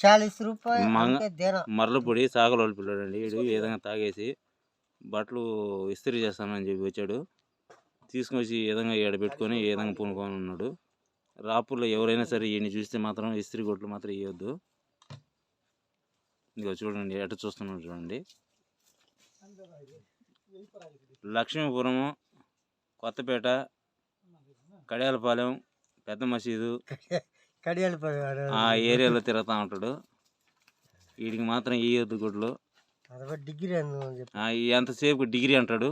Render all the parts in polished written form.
40 రూపాయలు మర్లపొడి సాగలోళ్ళు పిల్లాడండి వీడు. ఈ విధంగా తాగేసి బట్టలు ఇస్త్రీ చేస్తానని చెప్పి వచ్చాడు. తీసుకొచ్చి ఈ విధంగా ఈడ పెట్టుకొని ఈ విధంగా పూనుకొని ఉన్నాడు. రాపూర్లో ఎవరైనా సరే ఈయన్ని చూస్తే మాత్రం ఇస్త్రీ కొట్లు మాత్రం ఇవ్వద్దు. ఇదిగో చూడండి ఎట చూస్తున్నాడు చూడండి. లక్ష్మీపురము, కొత్తపేట, కడియాలపాలెం, పెద్ద మసీదు ఆ ఏరియాలో తిరుగుతూ ఉంటాడు. వీడికి మాత్రం ఇవ్వద్దు గుడ్లు. డిగ్రీ ఎంతసేపు డిగ్రీ అంటాడు.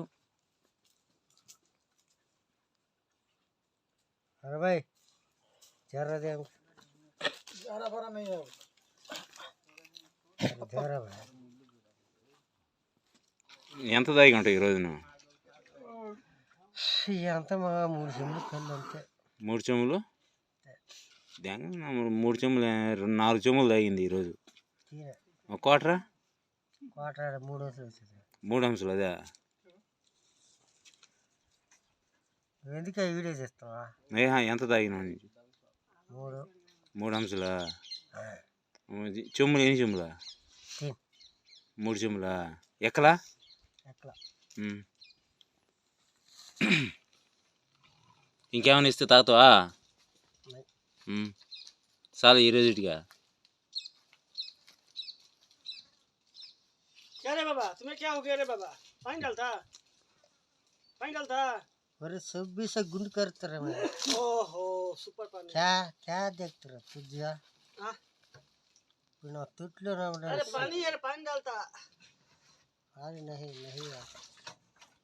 ఎంత దాగి ఉంటాయి ఈరోజు నువ్వు? ఎంత 3 చెంబులు కళ్ళు అంతే. 3 చెంబులు? 3 చెంబులు 4 చెంబులు తాగింది ఈరోజు. ఒక కోటరా? 3 అంశాలు అదే. ఎందుకు వీడియో చేస్తావా? ఎంత తాగినా? 3 అంశాలా? చెంబులు ఎన్ని చెంబులా? 3 చెంబులా? ఎక్కలా? ఇంకేమైనా ఇస్తే తాగుతావా? చాలా ఈ రోజుటిగా. सब्जी से गुंड करते रहे। ओहो सुपर पानी। क्या देखते रहे तुझे? हाँ। बिना तुटलो ना। अरे पानी यार पानी डालता। अरे नहीं आता।